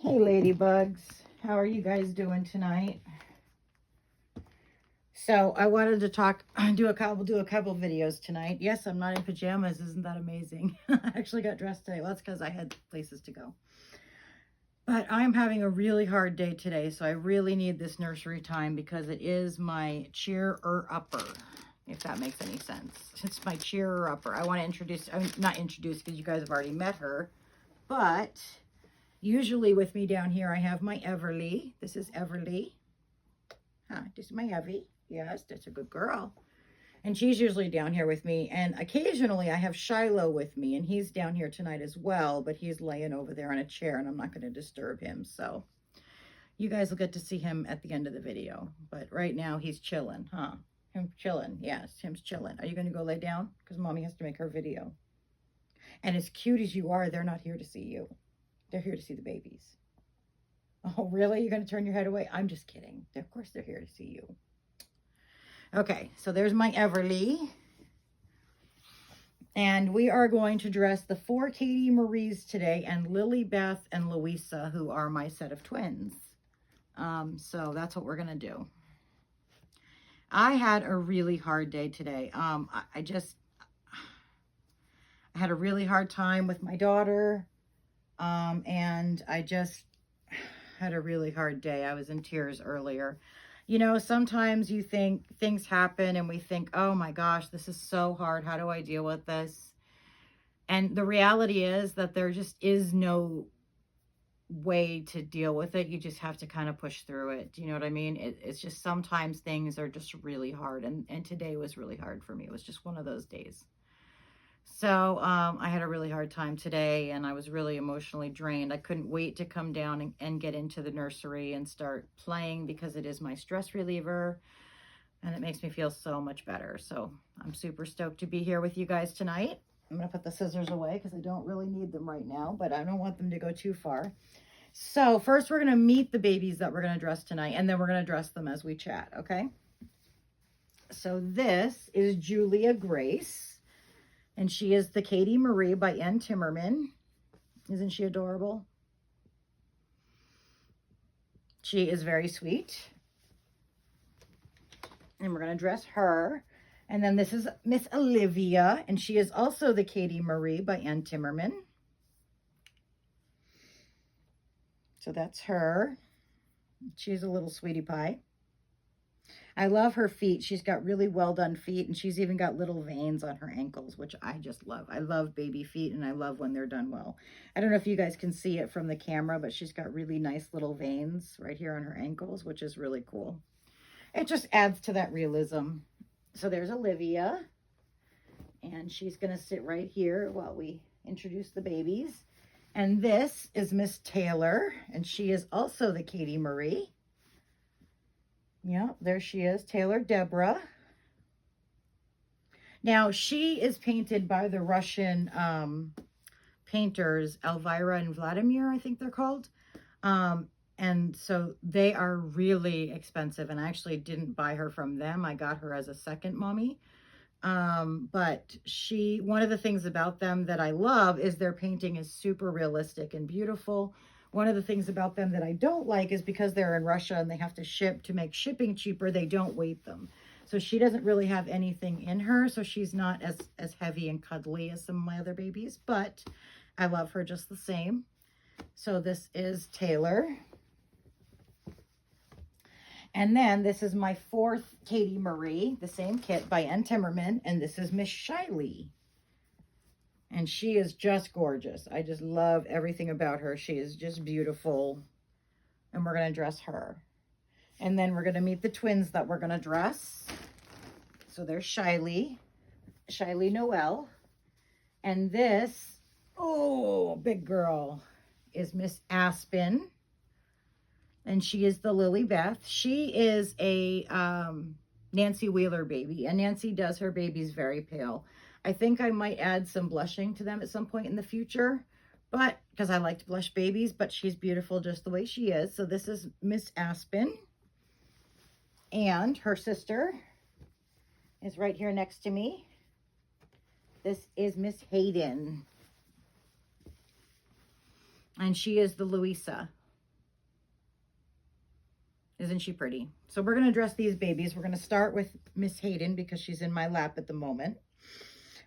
Hey ladybugs, how are you guys doing tonight? So I wanted to do a couple videos tonight. Yes, I'm not in pajamas. Isn't that amazing? I actually got dressed today. Well, that's because I had places to go. But I'm having a really hard day today, so I really need this nursery time because it is my cheer-upper, if that makes any sense. It's my cheer-upper. I want to introduce, not introduce because you guys have already met her, but usually with me down here, I have my Everly. This is Everly. This is my Evie. Yes, that's a good girl. And she's usually down here with me. And occasionally I have Shiloh with me. And he's down here tonight as well. But he's laying over there on a chair. And I'm not going to disturb him. So you guys will get to see him at the end of the video. But right now he's chilling, huh? Him chilling. Yes, him's chilling. Are you going to go lay down? Because Mommy has to make her video. And as cute as you are, they're not here to see you. They're here to see the babies. Oh, really? You're going to turn your head away? I'm just kidding. Of course they're here to see you. Okay, so there's my Everly. And we are going to dress the 4 Katie Maries today and Lily Beth and Louisa, who are my set of twins. So that's what we're going to do. I had a really hard day today. I had a really hard time with my daughter. And I just had a really hard day. I was in tears earlier. You know, sometimes you think things happen and we think, oh my gosh, this is so hard. How do I deal with this? And the reality is that there just is no way to deal with it. You just have to kind of push through it. Do you know what I mean? It's just sometimes things are just really hard. And today was really hard for me. It was just one of those days. So I had a really hard time today and I was really emotionally drained. I couldn't wait to come down and get into the nursery and start playing because it is my stress reliever and it makes me feel so much better. So I'm super stoked to be here with you guys tonight. I'm going to put the scissors away because I don't really need them right now, but I don't want them to go too far. So first we're going to meet the babies that we're going to dress tonight and then we're going to dress them as we chat, okay? So this is Julia Grace. And she is the Katie Marie by N. Timmerman. Isn't she adorable? She is very sweet. And we're going to dress her. And then this is Miss Olivia. And she is also the Katie Marie by N. Timmerman. So that's her. She's a little sweetie pie. I love her feet. She's got really well done feet, and she's even got little veins on her ankles, which I just love. I love baby feet, and I love when they're done well. I don't know if you guys can see it from the camera, but she's got really nice little veins right here on her ankles, which is really cool. It just adds to that realism. So there's Olivia, and she's going to sit right here while we introduce the babies. And this is Miss Taylor, and she is also the Katie Marie. Yeah, there she is, Taylor Deborah. Now, she is painted by the Russian painters, Elvira and Vladimir, I think they're called. And so they are really expensive, and I actually didn't buy her from them. I got her as a second mommy. But one of the things about them that I love is their painting is super realistic and beautiful. One of the things about them that I don't like is because they're in Russia and they have to ship, to make shipping cheaper, they don't weight them. So she doesn't really have anything in her, so she's not as heavy and cuddly as some of my other babies, but I love her just the same. So this is Taylor. And then this is my 4th Katie Marie, the same kit by N. Timmerman, and this is Miss Shiley. And she is just gorgeous. I just love everything about her. She is just beautiful. And we're going to dress her. And then we're going to meet the twins that we're going to dress. So there's Shiley Noel. And this, oh, big girl, is Miss Aspen. And she is the Lily Beth. She is a Nancy Wheeler baby. And Nancy does her babies very pale. I think I might add some blushing to them at some point in the future, but because I like to blush babies, but she's beautiful just the way she is. So this is Miss Aspen, and her sister is right here next to me. This is Miss Hayden, and she is the Louisa. Isn't she pretty? So we're going to dress these babies. We're going to start with Miss Hayden because she's in my lap at the moment.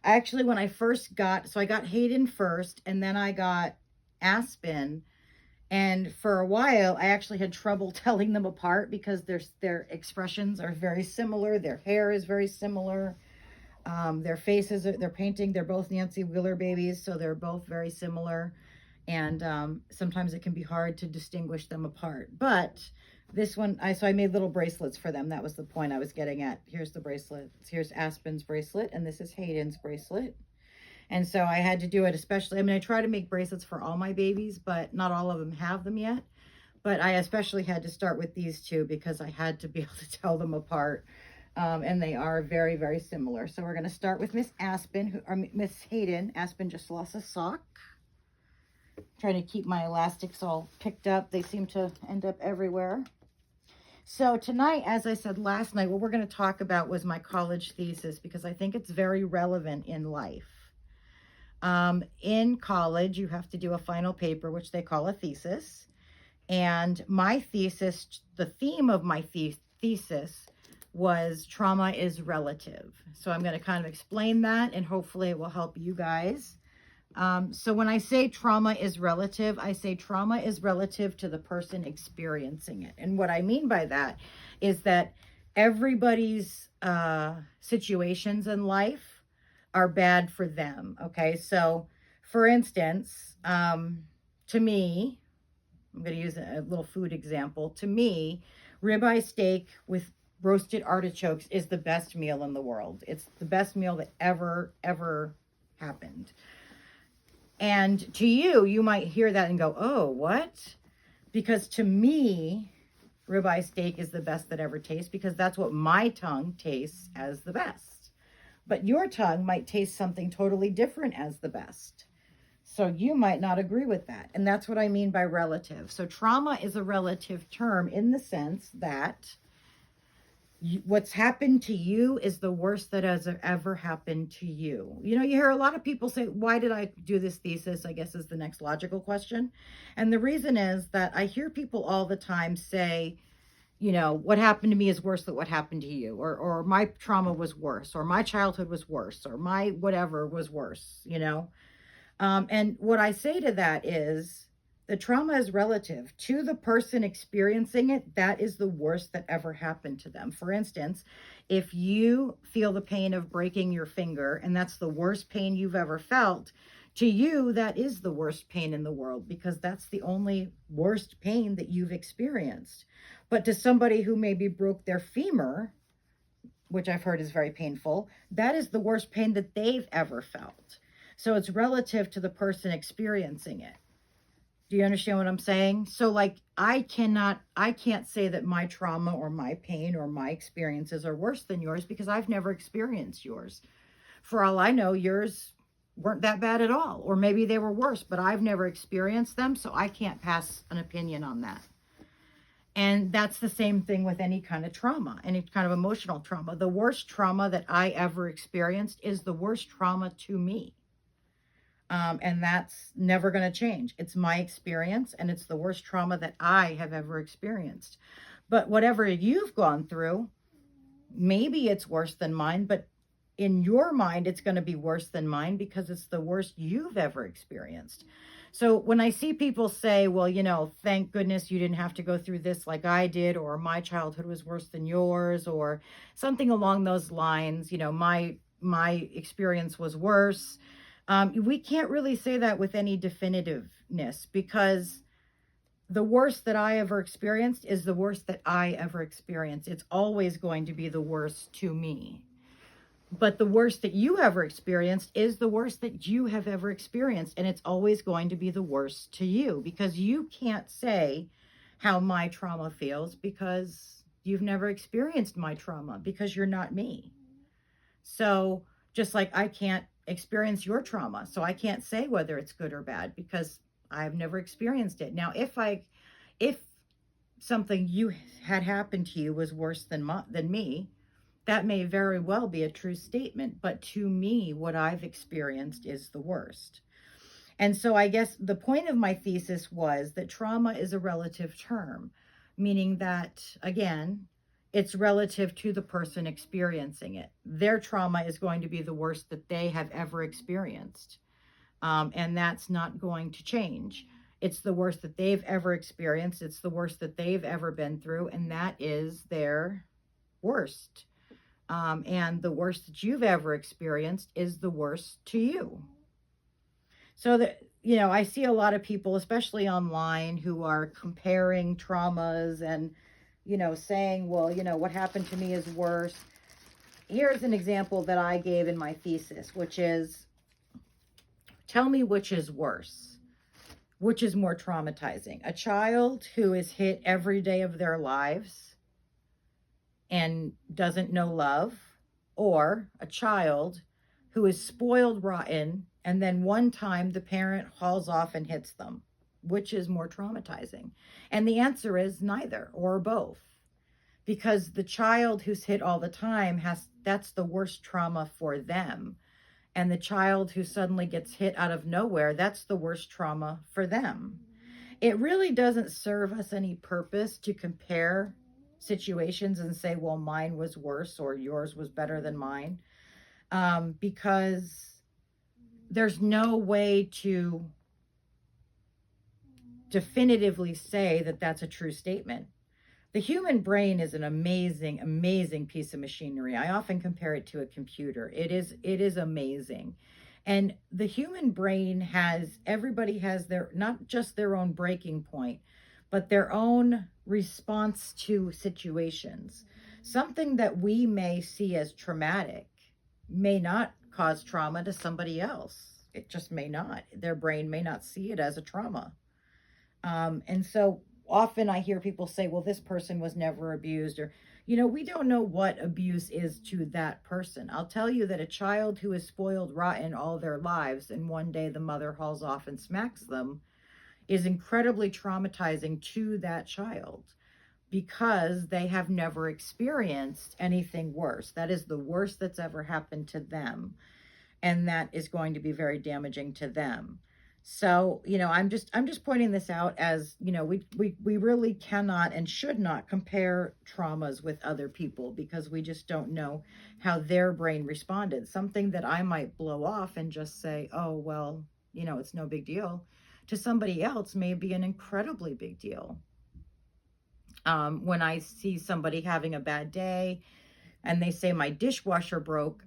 Actually, when I first got, so I got Hayden first, and then I got Aspen. And for a while, I actually had trouble telling them apart because their expressions are very similar. Their hair is very similar. Their faces, their painting, they're both Nancy Wheeler babies, so they're both very similar. And sometimes it can be hard to distinguish them apart. But this one, so I made little bracelets for them. That was the point I was getting at. Here's the bracelets. Here's Aspen's bracelet, and this is Hayden's bracelet. And so I had to do it especially. I mean, I try to make bracelets for all my babies, but not all of them have them yet. But I especially had to start with these two because I had to be able to tell them apart. And they are very, very similar. So we're going to start with Miss Aspen, or Miss Hayden. Aspen just lost a sock. Trying to keep my elastics all picked up. They seem to end up everywhere. So tonight, as I said last night, what we're going to talk about was my college thesis because I think it's very relevant in life. In college, you have to do a final paper, which they call a thesis. And my thesis, the theme of my thesis was trauma is relative. So I'm going to kind of explain that, and hopefully it will help you guys. So when I say trauma is relative, I say trauma is relative to the person experiencing it. And what I mean by that is that everybody's situations in life are bad for them. Okay. So for instance, to me, I'm going to use a little food example. To me, ribeye steak with roasted artichokes is the best meal in the world. It's the best meal that ever happened. And to you, you might hear that and go, oh, what? Because to me, ribeye steak is the best that ever tastes because that's what my tongue tastes as the best. But your tongue might taste something totally different as the best. So you might not agree with that. And that's what I mean by relative. So trauma is a relative term in the sense that what's happened to you is the worst that has ever happened to you. You know, you hear a lot of people say, why did I do this thesis? I guess is the next logical question. And the reason is that I hear people all the time say, you know, what happened to me is worse than what happened to you, or my trauma was worse, or my childhood was worse, or my whatever was worse, you know. And what I say to that is the trauma is relative to the person experiencing it. That is the worst that ever happened to them. For instance, if you feel the pain of breaking your finger and that's the worst pain you've ever felt, to you, that is the worst pain in the world because that's the only worst pain that you've experienced. But to somebody who maybe broke their femur, which I've heard is very painful, that is the worst pain that they've ever felt. So it's relative to the person experiencing it. Do you understand what I'm saying? So like, I can't say that my trauma or my pain or my experiences are worse than yours because I've never experienced yours. For all I know, yours weren't that bad at all, or maybe they were worse, but I've never experienced them, so I can't pass an opinion on that. And that's the same thing with any kind of trauma, any kind of emotional trauma. The worst trauma that I ever experienced is the worst trauma to me. And that's never going to change. It's my experience, and it's the worst trauma that I have ever experienced. But whatever you've gone through, maybe it's worse than mine, but in your mind, it's going to be worse than mine because it's the worst you've ever experienced. So when I see people say, well, you know, thank goodness you didn't have to go through this like I did, or my childhood was worse than yours, or something along those lines, you know, my experience was worse. We can't really say that with any definitiveness because the worst that I ever experienced is the worst that I ever experienced. It's always going to be the worst to me. But the worst that you ever experienced is the worst that you have ever experienced. And it's always going to be the worst to you because you can't say how my trauma feels because you've never experienced my trauma because you're not me. So just like I can't experience your trauma, so I can't say whether it's good or bad because I've never experienced it. Now, if something you had happened to you was worse than me, that may very well be a true statement, but to me, what I've experienced is the worst. And so I guess the point of my thesis was that trauma is a relative term. meaning that, again, it's relative to the person experiencing it. Their trauma is going to be the worst that they have ever experienced. And that's not going to change. It's the worst that they've ever experienced. It's the worst that they've ever been through. And that is their worst. And the worst that you've ever experienced is the worst to you. So that, I see a lot of people, especially online, who are comparing traumas and, saying, well, what happened to me is worse. Here's an example that I gave in my thesis, which is, tell me which is worse, which is more traumatizing. A child who is hit every day of their lives and doesn't know love, or a child who is spoiled rotten and then one time the parent hauls off and hits them. Which is more traumatizing? And the answer is neither or both. Because the child who's hit all the time that's the worst trauma for them. And the child who suddenly gets hit out of nowhere, that's the worst trauma for them. It really doesn't serve us any purpose to compare situations and say, well, mine was worse or yours was better than mine. Because there's no way to definitively say that that's a true statement. The human brain is an amazing, amazing piece of machinery. I often compare it to a computer. It is amazing. And the human brain everybody has their, not just their own breaking point, but their own response to situations. Something that we may see as traumatic may not cause trauma to somebody else. It just may not. Their brain may not see it as a trauma. And so often I hear people say, well, this person was never abused, or, we don't know what abuse is to that person. I'll tell you that a child who is spoiled rotten all their lives and one day the mother hauls off and smacks them is incredibly traumatizing to that child because they have never experienced anything worse. That is the worst that's ever happened to them. And that is going to be very damaging to them. So, I'm just pointing this out as, we really cannot and should not compare traumas with other people because we just don't know how their brain responded. Something that I might blow off and just say, oh, well, it's no big deal, to somebody else may be an incredibly big deal. When I see somebody having a bad day and they say my dishwasher broke,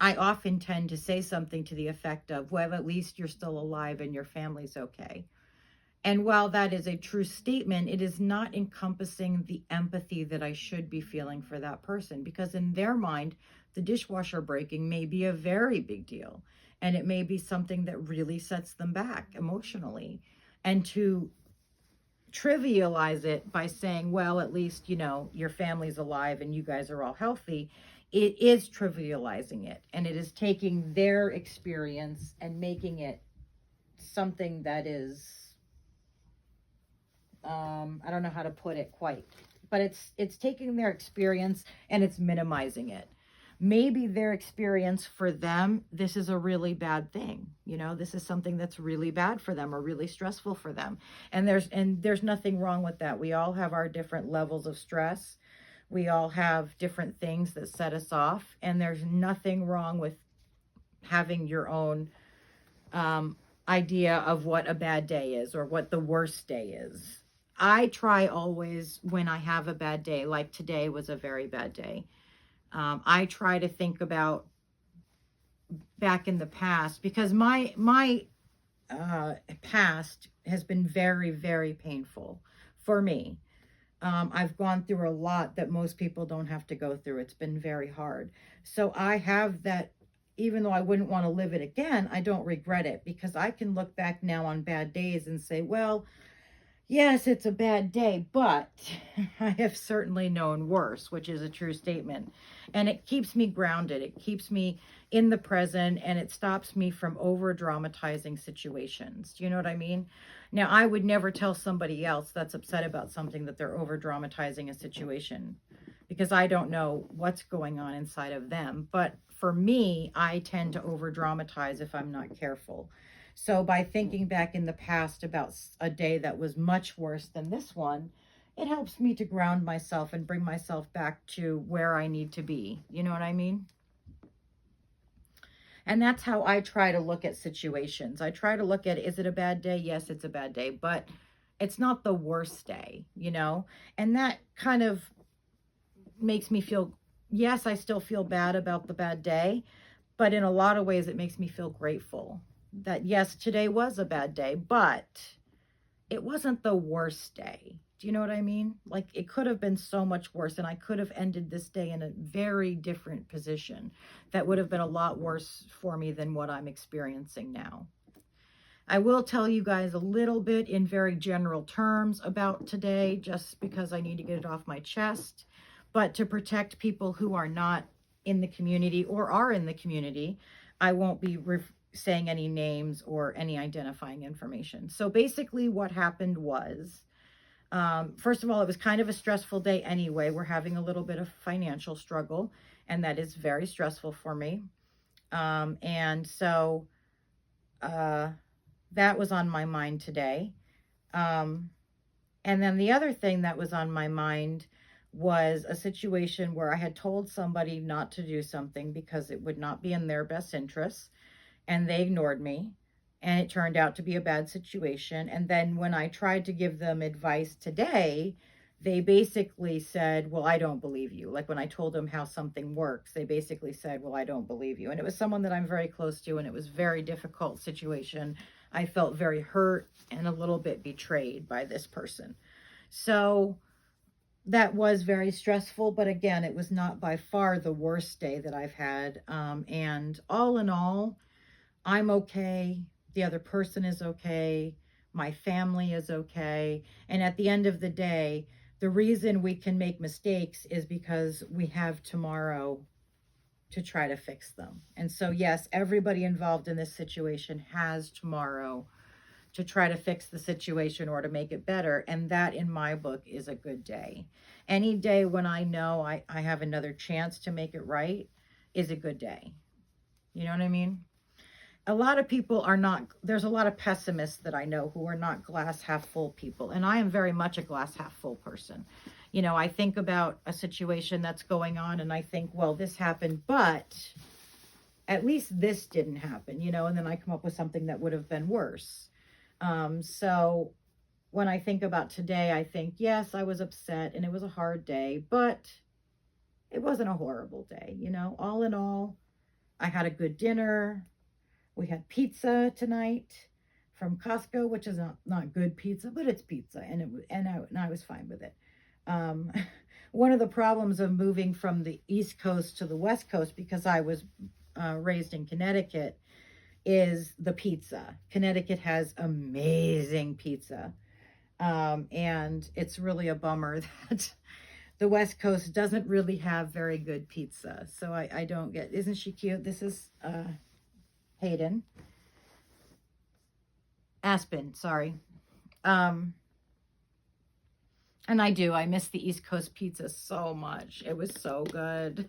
I often tend to say something to the effect of, well, at least you're still alive and your family's okay. And while that is a true statement, it is not encompassing the empathy that I should be feeling for that person, because in their mind, the dishwasher breaking may be a very big deal. And it may be something that really sets them back emotionally. And to trivialize it by saying, well, at least, your family's alive and you guys are all healthy, it is trivializing it, and it is taking their experience and making it something that is, I don't know how to put it quite, but it's taking their experience and it's minimizing it. Maybe their experience for them, this is a really bad thing. This is something that's really bad for them or really stressful for them. And there's nothing wrong with that. We all have our different levels of stress. We all have different things that set us off, and there's nothing wrong with having your own idea of what a bad day is or what the worst day is. I try always, when I have a bad day, like today was a very bad day, I try to think about back in the past, because my past has been very, very painful for me. I've gone through a lot that most people don't have to go through. It's been very hard. So I have that, even though I wouldn't want to live it again, I don't regret it, because I can look back now on bad days and say, well, yes, it's a bad day, but I have certainly known worse, which is a true statement. And it keeps me grounded. It keeps me in the present, and it stops me from over dramatizing situations. Do you know what I mean? Now, I would never tell somebody else that's upset about something that they're over dramatizing a situation, because I don't know what's going on inside of them. But for me, I tend to over dramatize if I'm not careful. So by thinking back in the past about a day that was much worse than this one, it helps me to ground myself and bring myself back to where I need to be. You know what I mean? And that's how I try to look at situations. I try to look at, is it a bad day? Yes, it's a bad day, but it's not the worst day, you know? And that kind of makes me feel, yes, I still feel bad about the bad day, but in a lot of ways, it makes me feel grateful that, yes, today was a bad day, but it wasn't the worst day. Do you know what I mean? Like, it could have been so much worse, and I could have ended this day in a very different position that would have been a lot worse for me than what I'm experiencing now. I will tell you guys a little bit in very general terms about today, just because I need to get it off my chest. But to protect people who are not in the community or are in the community, I won't be saying any names or any identifying information. So basically what happened was, first of all, it was kind of a stressful day anyway. We're having a little bit of financial struggle, and that is very stressful for me. And so that was on my mind today. And then the other thing that was on my mind was a situation where I had told somebody not to do something because it would not be in their best interests, and they ignored me, and it turned out to be a bad situation. And then when I tried to give them advice today, they basically said, well, I don't believe you. Like, when I told them how something works, they basically said, well, I don't believe you. And it was someone that I'm very close to, and it was a very difficult situation. I felt very hurt and a little bit betrayed by this person. So that was very stressful, but again, it was not by far the worst day that I've had. And all in all, I'm okay. The other person is okay. My family is okay. And at the end of the day, the reason we can make mistakes is because we have tomorrow to try to fix them. And so, yes, everybody involved in this situation has tomorrow to try to fix the situation or to make it better. And that, in my book, is a good day. Any day when I know I have another chance to make it right is a good day. You know what I mean? A lot of people are not, there's a lot of pessimists that I know who are not glass half full people. And I am very much a glass half full person. You know, I think about a situation that's going on and I think, well, this happened, but at least this didn't happen, you know, and then I come up with something that would have been worse. So when I think about today, I think, yes, I was upset and it was a hard day, but it wasn't a horrible day. You know, all in all, I had a good dinner. We had pizza tonight from Costco, which is not good pizza, but it's pizza, and I was fine with it. One of the problems of moving from the East Coast to the West Coast, because I was raised in Connecticut, is the pizza. Connecticut has amazing pizza, and it's really a bummer that the West Coast doesn't really have very good pizza. So I don't get, isn't she cute? This is Hayden. Aspen, sorry. And I miss the East Coast pizza so much. It was so good.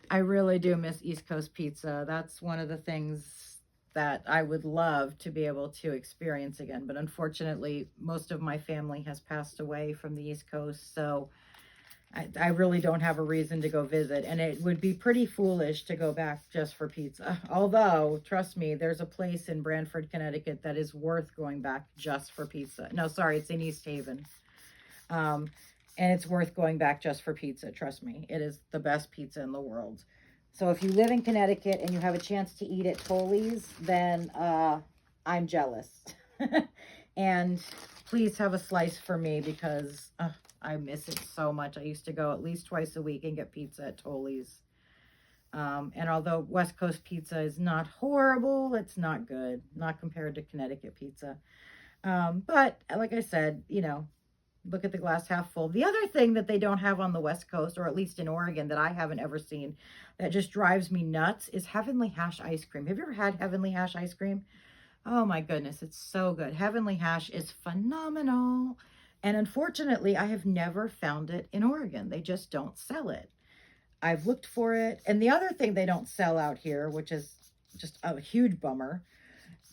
I really do miss East Coast pizza. That's one of the things that I would love to be able to experience again. But unfortunately, most of my family has passed away from the East Coast. So I really don't have a reason to go visit, and it would be pretty foolish to go back just for pizza. Although, trust me, there's a place in Branford, Connecticut that is worth going back just for pizza. No, sorry, it's in East Haven. And it's worth going back just for pizza. Trust me, it is the best pizza in the world. So if you live in Connecticut and you have a chance to eat at Tolly's, then I'm jealous. And please have a slice for me, because I miss it so much. I used to go at least twice a week and get pizza at Tolly's. And although West Coast pizza is not horrible, it's not good. Not compared to Connecticut pizza. But like I said, you know, look at the glass half full. The other thing that they don't have on the West Coast, or at least in Oregon, that I haven't ever seen, that just drives me nuts, is Heavenly Hash ice cream. Have you ever had Heavenly Hash ice cream? Oh my goodness, it's so good. Heavenly Hash is phenomenal. And unfortunately, I have never found it in Oregon. They just don't sell it. I've looked for it. And the other thing they don't sell out here, which is just a huge bummer,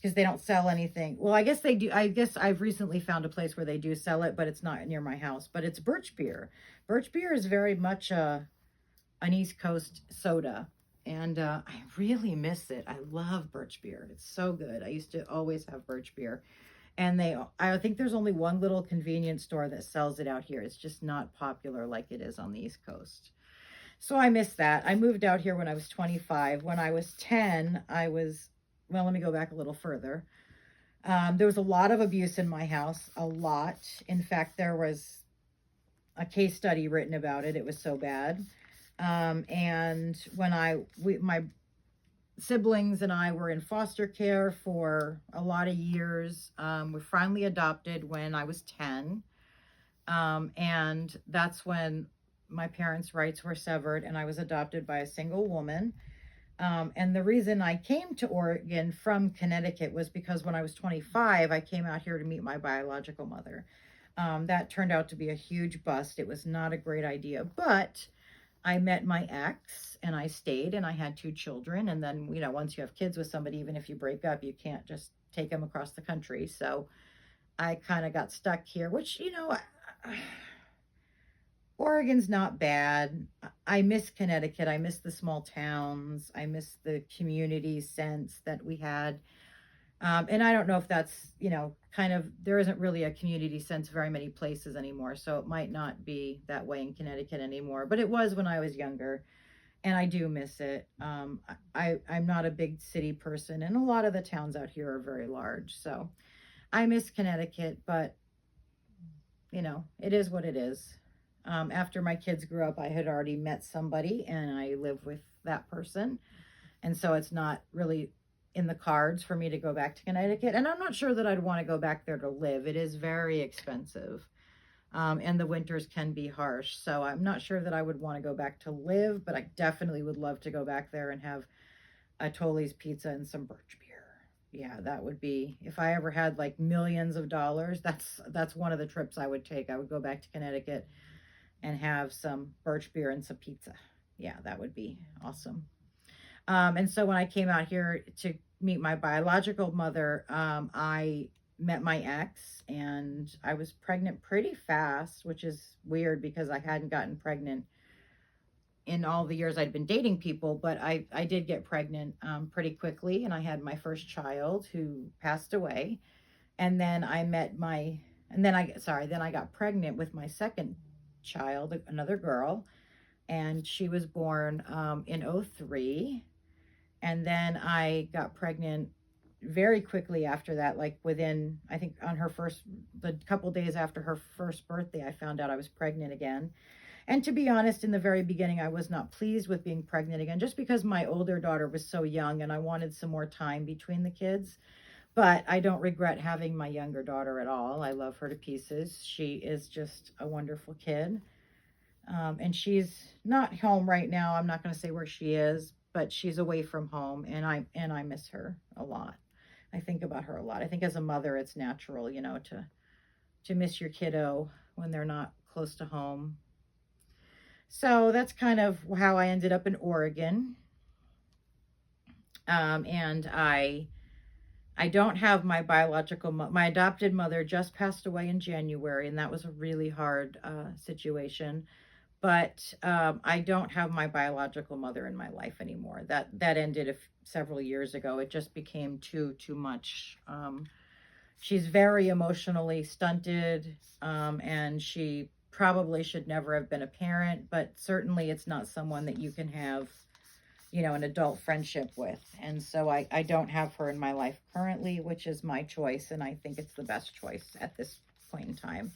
because they don't sell anything. Well, I guess they do. I guess I've recently found a place where they do sell it, but it's not near my house. But it's birch beer. Birch beer is very much an East Coast soda. And I really miss it. I love birch beer. It's so good. I used to always have birch beer. And I think there's only one little convenience store that sells it out here. It's just not popular like it is on the East Coast. So I miss that. I moved out here when I was 25. When I was 10, well, let me go back a little further. There was a lot of abuse in my house, a lot. In fact, there was a case study written about it. It was so bad. And when my siblings and I were in foster care for a lot of years. We finally adopted when I was 10. And that's when my parents' rights were severed and I was adopted by a single woman. And the reason I came to Oregon from Connecticut was because when I was 25, I came out here to meet my biological mother. That turned out to be a huge bust. It was not a great idea, but I met my ex and I stayed and I had 2 children. And then, once you have kids with somebody, even if you break up, you can't just take them across the country. So I kind of got stuck here, which, Oregon's not bad. I miss Connecticut. I miss the small towns. I miss the community sense that we had. And I don't know if that's, there isn't really a community sense very many places anymore. So it might not be that way in Connecticut anymore, but it was when I was younger and I do miss it. I'm not a big city person and a lot of the towns out here are very large. So I miss Connecticut, but it is what it is. After my kids grew up, I had already met somebody and I live with that person. And so it's not really in the cards for me to go back to Connecticut. And I'm not sure that I'd want to go back there to live. It is very expensive. And the winters can be harsh. So I'm not sure that I would want to go back to live, but I definitely would love to go back there and have a Tolly's pizza and some birch beer. Yeah, that would be, if I ever had like millions of dollars, that's one of the trips I would take. I would go back to Connecticut and have some birch beer and some pizza. Yeah, that would be awesome. And so when I came out here to meet my biological mother, I met my ex and I was pregnant pretty fast, which is weird because I hadn't gotten pregnant in all the years I'd been dating people, but I did get pregnant pretty quickly and I had my first child who passed away. And then then I got pregnant with my second child, another girl, and she was born in 2003. And then I got pregnant very quickly after that, like within, I think the couple days after her first birthday, I found out I was pregnant again. And to be honest, in the very beginning, I was not pleased with being pregnant again, just because my older daughter was so young and I wanted some more time between the kids. But I don't regret having my younger daughter at all. I love her to pieces. She is just a wonderful kid. And she's not home right now. I'm not going to say where she is, but she's away from home and I miss her a lot. I think about her a lot. I think as a mother, it's natural, to miss your kiddo when they're not close to home. So that's kind of how I ended up in Oregon. And I don't have my my adopted mother just passed away in January, and that was a really hard situation. But I don't have my biological mother in my life anymore. That ended several years ago. It just became too much. She's very emotionally stunted, and she probably should never have been a parent, but certainly it's not someone that you can have, an adult friendship with. And so I don't have her in my life currently, which is my choice, and I think it's the best choice at this point in time.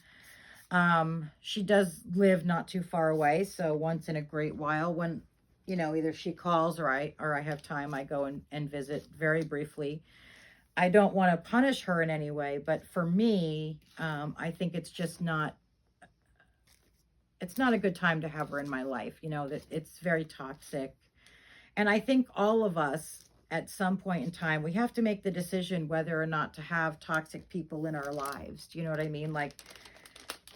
She does live not too far away, so once in a great while when, either she calls or I have time, I go and visit very briefly. I don't want to punish her in any way, but for me, I think it's just not a good time to have her in my life, that it's very toxic. And I think all of us at some point in time, we have to make the decision whether or not to have toxic people in our lives. Do you know what I mean? Like,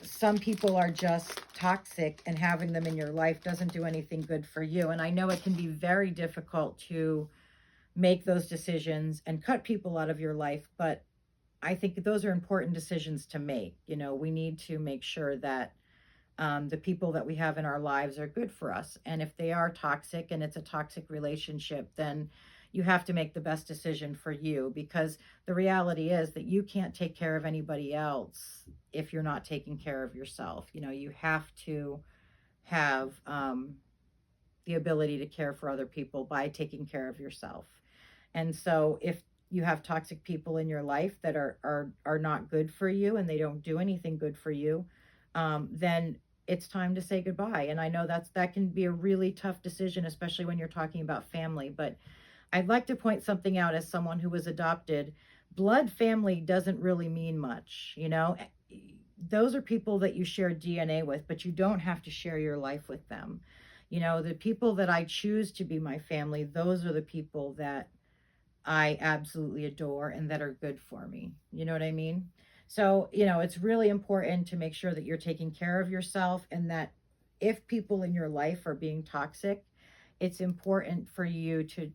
some people are just toxic and having them in your life doesn't do anything good for you. And I know it can be very difficult to make those decisions and cut people out of your life. But I think those are important decisions to make. You know, we need to make sure that the people that we have in our lives are good for us. And if they are toxic and it's a toxic relationship, then you have to make the best decision for you, because the reality is that you can't take care of anybody else if you're not taking care of yourself. You know, you have to have the ability to care for other people by taking care of yourself. And so if you have toxic people in your life that are not good for you and they don't do anything good for you, then it's time to say goodbye. And I know that can be a really tough decision, especially when you're talking about family. But I'd like to point something out as someone who was adopted. Blood family doesn't really mean much, you know. Those are people that you share DNA with, but you don't have to share your life with them. You know, the people that I choose to be my family, those are the people that I absolutely adore and that are good for me. You know what I mean? So, you know, it's really important to make sure that you're taking care of yourself, and that if people in your life are being toxic, it's important for you to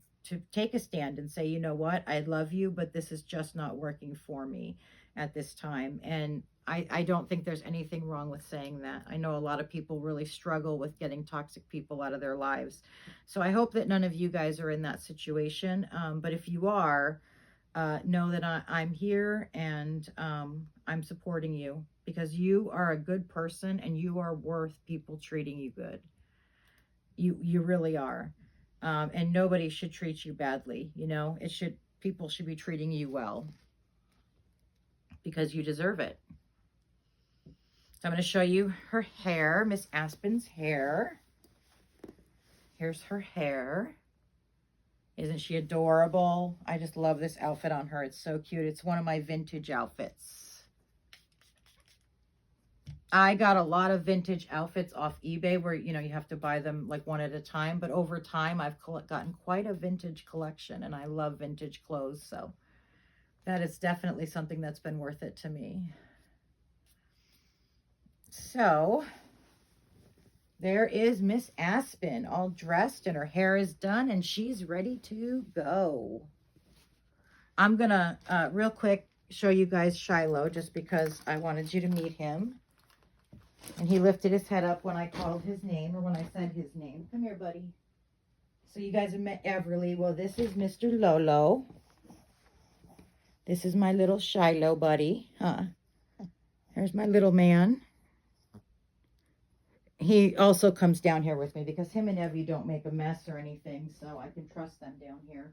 take a stand and say, you know what, I love you, but this is just not working for me at this time. And I don't think there's anything wrong with saying that. I know a lot of people really struggle with getting toxic people out of their lives. So I hope that none of you guys are in that situation. But if you are, know that I'm here, and I'm supporting you, because you are a good person and you are worth people treating you good. You really are. And nobody should treat you badly. You know, people should be treating you well, because you deserve it. So I'm going to show you her hair, Miss Aspen's hair. Here's her hair. Isn't she adorable? I just love this outfit on her. It's so cute. It's one of my vintage outfits. I got a lot of vintage outfits off eBay where, you know, you have to buy them like one at a time. But over time, I've gotten quite a vintage collection, and I love vintage clothes. So that is definitely something that's been worth it to me. So there is Miss Aspen, all dressed, and her hair is done, and she's ready to go. I'm going to real quick show you guys Shiloh, just because I wanted you to meet him. And he lifted his head up when I called his name, or when I said his name. Come here, buddy. So you guys have met Everly. Well, this is Mr. Lolo. This is my little Shiloh buddy. There's my little man. He also comes down here with me, because him and Evie don't make a mess or anything, so I can trust them down here.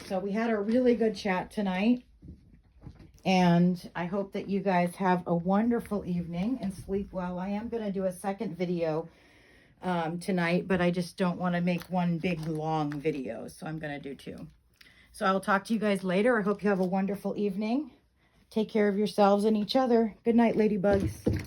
So we had a really good chat tonight, and I hope that you guys have a wonderful evening and sleep well. I am going to do a second video tonight, but I just don't want to make one big long video, so I'm going to do two. So I will talk to you guys later. I hope you have a wonderful evening. Take care of yourselves and each other. Good night, ladybugs.